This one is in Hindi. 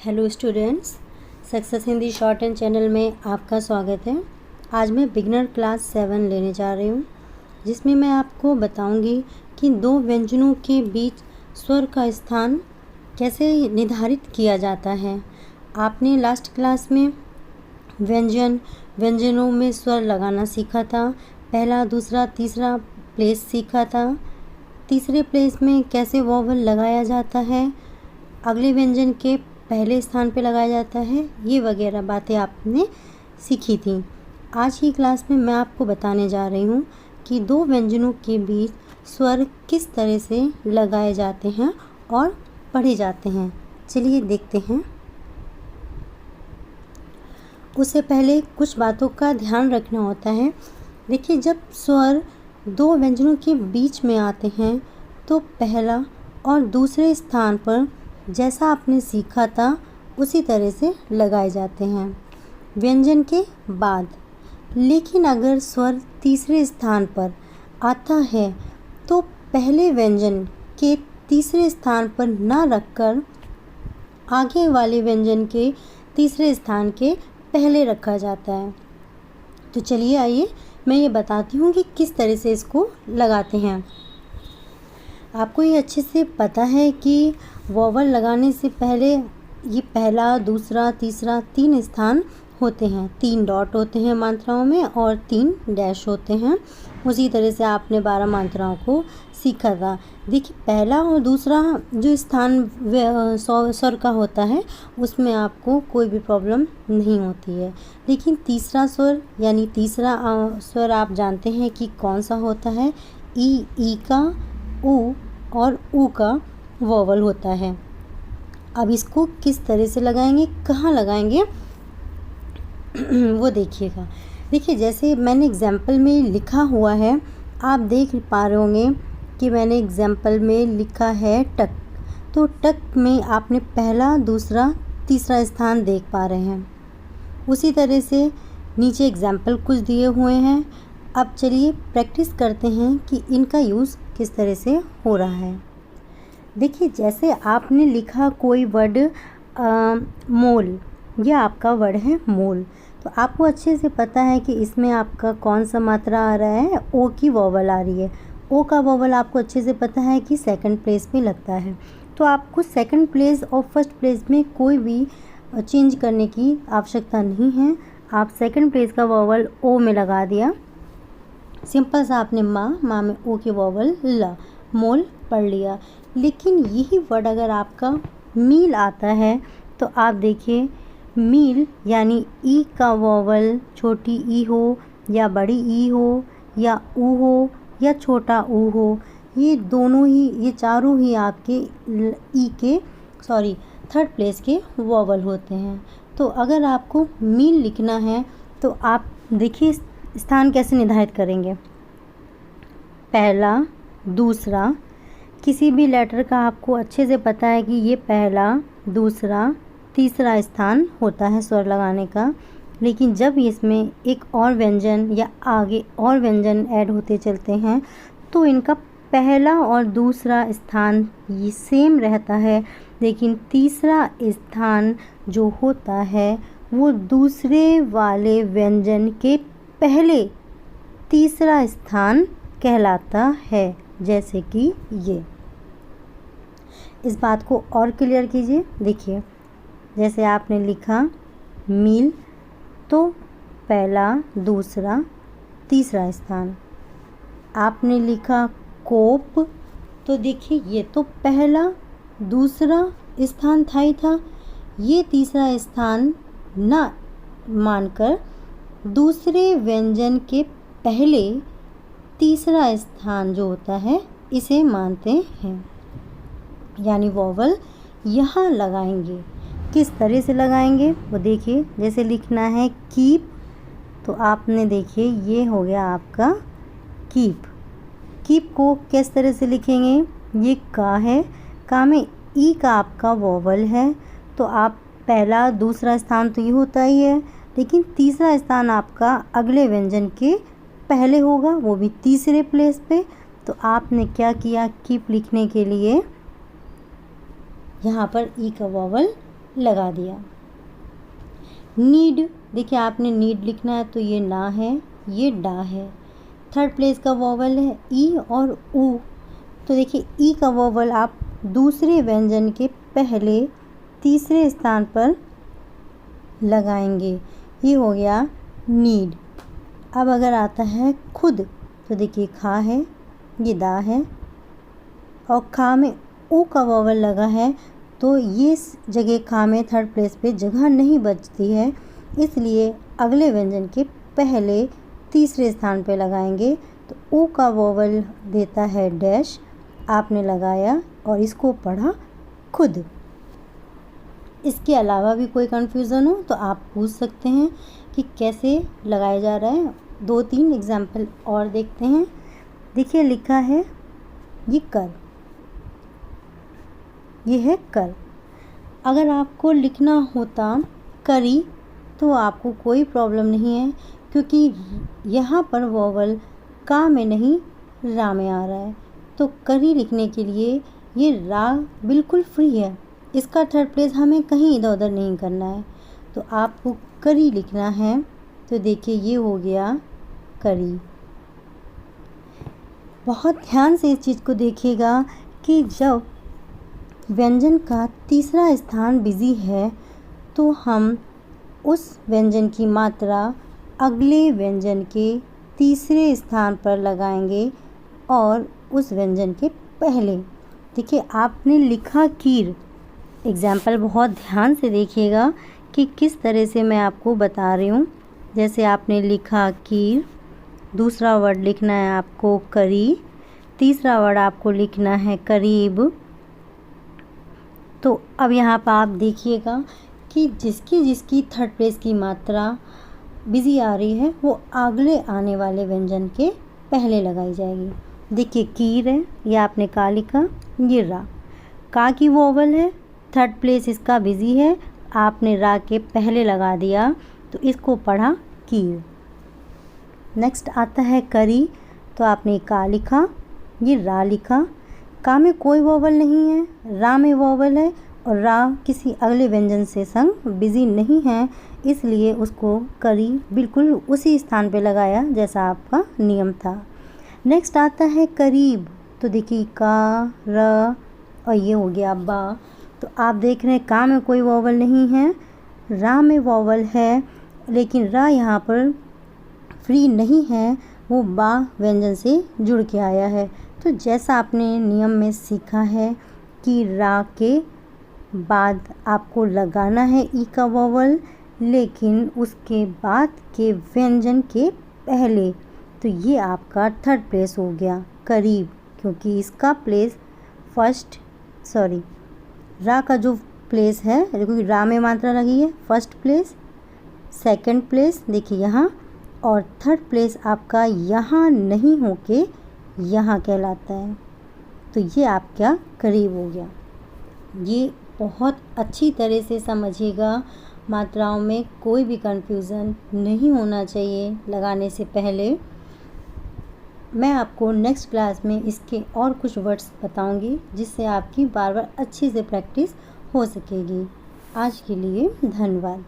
Hello students, success Hindi short and channel में आपका स्वागत है। आज मैं बिगनर क्लास 7 लेने जा रही हूँ, जिसमें मैं आपको बताऊंगी कि दो व्यंजनों के बीच स्वर का स्थान कैसे निर्धारित किया जाता है। आपने लास्ट क्लास में व्यंजनों में स्वर लगाना सीखा था। पहला, दूसरा, तीसरा प्लेस सीखा था। तीसरे प्लेस में कैसे वॉवल लगाया जाता है, अगले व्यंजन के पहले स्थान पे लगाया जाता है, ये वगैरह बातें आपने सीखी थी। आज की क्लास में मैं आपको बताने जा रही हूँ कि दो व्यंजनों के बीच स्वर किस तरह से लगाए जाते हैं और पढ़े जाते हैं। चलिए देखते हैं। उससे पहले कुछ बातों का ध्यान रखना होता है। देखिए, जब स्वर दो व्यंजनों के बीच में आते हैं तो पहला और दूसरे स्थान पर जैसा आपने सीखा था उसी तरह से लगाए जाते हैं व्यंजन के बाद। लेकिन अगर स्वर तीसरे स्थान पर आता है तो पहले व्यंजन के तीसरे स्थान पर ना रखकर आगे वाले व्यंजन के तीसरे स्थान के पहले रखा जाता है। तो चलिए आइए मैं ये बताती हूँ कि किस तरह से इसको लगाते हैं। आपको ये अच्छे से पता है कि वॉवल लगाने से पहले ये पहला, दूसरा, तीसरा 3 स्थान होते हैं, 3 डॉट होते हैं मात्राओं में और 3 डैश होते हैं। उसी तरह से आपने 12 मात्राओं को सीखा था। देखिए, पहला और दूसरा जो स्थान स्वर का होता है उसमें आपको कोई भी प्रॉब्लम नहीं होती है। लेकिन तीसरा स्वर यानी तीसरा स्वर आप जानते हैं कि कौन सा होता है। ई का, ऊ और ऊ का वॉवल होता है। अब इसको किस तरह से लगाएंगे, कहाँ लगाएंगे वो देखिएगा। देखिए, जैसे मैंने एग्जाम्पल में लिखा हुआ है, आप देख पा रहे होंगे कि मैंने एग्जाम्पल में लिखा है टक। तो टक में आपने पहला, दूसरा, तीसरा स्थान देख पा रहे हैं। उसी तरह से नीचे एग्जाम्पल कुछ दिए हुए हैं। अब चलिए प्रैक्टिस करते हैं कि इनका यूज़ किस तरह से हो रहा है। देखिए, जैसे आपने लिखा कोई वर्ड मोल, यह आपका वर्ड है मोल, तो आपको अच्छे से पता है कि इसमें आपका कौन सा मात्रा आ रहा है। ओ की वॉवल आ रही है। ओ का वॉवल आपको अच्छे से पता है कि सेकंड प्लेस पे लगता है। तो आपको सेकंड प्लेस और फर्स्ट प्लेस में कोई भी चेंज करने की आवश्यकता नहीं है। आप सेकंड प्लेस का वॉवल ओ में लगा दिया। सिंपल सा आपने माँ में ओ की वॉवल ला, मोल पढ़ लिया। लेकिन यही वर्ड अगर आपका मील आता है तो आप देखिए, मील यानी ई का वॉवल छोटी ई हो या बड़ी ई हो या ऊ हो या छोटा ऊ हो, ये दोनों ही, ये चारों ही आपके ई के थर्ड प्लेस के वॉवल होते हैं। तो अगर आपको मील लिखना है तो आप देखिए स्थान कैसे निर्धारित करेंगे। पहला, दूसरा, किसी भी लेटर का आपको अच्छे से पता है कि ये पहला, दूसरा, तीसरा स्थान होता है स्वर लगाने का। लेकिन जब इसमें एक और व्यंजन या आगे और व्यंजन ऐड होते चलते हैं तो इनका पहला और दूसरा स्थान ये सेम रहता है, लेकिन तीसरा स्थान जो होता है वो दूसरे वाले व्यंजन के पहले तीसरा स्थान कहलाता है। जैसे कि ये, इस बात को और क्लियर कीजिए। देखिए, जैसे आपने लिखा मील तो पहला, दूसरा, तीसरा स्थान। आपने लिखा कोप तो देखिए ये तो पहला, दूसरा स्थान था ही था। ये तीसरा स्थान ना मानकर दूसरे व्यंजन के पहले तीसरा स्थान जो होता है इसे मानते हैं, यानी वॉवल यहाँ लगाएंगे। किस तरह से लगाएंगे वो देखिए। जैसे लिखना है कीप तो आपने देखिए ये हो गया आपका कीप। कीप को किस तरह से लिखेंगे, ये का है, का में ई का आपका वॉवल है, तो आप पहला, दूसरा स्थान तो ये होता ही है, लेकिन तीसरा स्थान आपका अगले व्यंजन के पहले होगा, वो भी तीसरे प्लेस पे। तो आपने क्या किया, कीप लिखने के लिए यहाँ पर ई का वॉवल लगा दिया। नीड, देखिए आपने नीड लिखना है तो ये ना है, ये डा है। थर्ड प्लेस का वोवल है ई और ऊ, तो देखिए ई का वोवल आप दूसरे व्यंजन के पहले तीसरे स्थान पर लगाएंगे। ये हो गया नीड। अब अगर आता है खुद, तो देखिए खा है, ये दा है और खा में ऊ का वोवल लगा है, तो ये जगह खा में थर्ड प्लेस पे जगह नहीं बचती है, इसलिए अगले व्यंजन के पहले तीसरे स्थान पे लगाएंगे। तो ऊ का वोवल देता है डैश, आपने लगाया और इसको पढ़ा खुद। इसके अलावा भी कोई कन्फ्यूज़न हो तो आप पूछ सकते हैं कि कैसे लगाया जा रहा है। 2-3 एग्जाम्पल और देखते हैं। देखिए लिखा है ये कर, ये है कर। अगर आपको लिखना होता करी तो आपको कोई प्रॉब्लम नहीं है, क्योंकि यहाँ पर वोवल का में नहीं रा में आ रहा है, तो करी लिखने के लिए ये रा बिल्कुल फ्री है, इसका थर्ड प्लेस हमें कहीं इधर उधर नहीं करना है, तो आपको करी लिखना है। तो देखिए ये हो गया करी। बहुत ध्यान से इस चीज़ को देखिएगा कि जब व्यंजन का तीसरा स्थान बिजी है तो हम उस व्यंजन की मात्रा अगले व्यंजन के तीसरे स्थान पर लगाएंगे और उस व्यंजन के पहले। देखिए आपने लिखा कीर, एग्जाम्पल बहुत ध्यान से देखिएगा कि किस तरह से मैं आपको बता रही हूँ। जैसे आपने लिखा कीर, दूसरा वर्ड लिखना है आपको करी, तीसरा वर्ड आपको लिखना है करीब। तो अब यहाँ पर आप देखिएगा कि जिसकी थर्ड प्लेस की मात्रा बिजी आ रही है वो अगले आने वाले व्यंजन के पहले लगाई जाएगी। देखिए कीर है, ये आपने का लिखा, ये रा, का की वोवल है, थर्ड प्लेस इसका बिजी है, आपने रा के पहले लगा दिया तो इसको पढ़ा कीर। नेक्स्ट आता है करी, तो आपने का लिखा, ये रा लिखा, का में कोई वोवल नहीं है, रा में वोवल है और रा किसी अगले व्यंजन से संग बिजी नहीं है, इसलिए उसको करी बिल्कुल उसी स्थान पे लगाया जैसा आपका नियम था। नेक्स्ट आता है करीब, तो देखिए का, र और ये हो गया बा। तो आप देख रहे हैं का में कोई वोवल नहीं है, रा में वोवल है, लेकिन रा यहाँ पर फ्री नहीं है, वो बा व्यंजन से जुड़ के आया है। तो जैसा आपने नियम में सीखा है कि रा के बाद आपको लगाना है ई का वोवल, लेकिन उसके बाद के व्यंजन के पहले, तो ये आपका थर्ड प्लेस हो गया करीब, क्योंकि इसका प्लेस रा का जो प्लेस है, क्योंकि रा में मात्रा लगी है, फर्स्ट प्लेस, सेकंड प्लेस देखिए यहाँ, और थर्ड प्लेस आपका यहाँ नहीं होके यहाँ कहलाता है, तो ये आपका करीब हो गया। ये बहुत अच्छी तरह से समझिएगा, मात्राओं में कोई भी कंफ्यूज़न नहीं होना चाहिए लगाने से पहले। मैं आपको नेक्स्ट क्लास में इसके और कुछ वर्ड्स बताऊंगी, जिससे आपकी बार बार अच्छी से प्रैक्टिस हो सकेगी। आज के लिए धन्यवाद।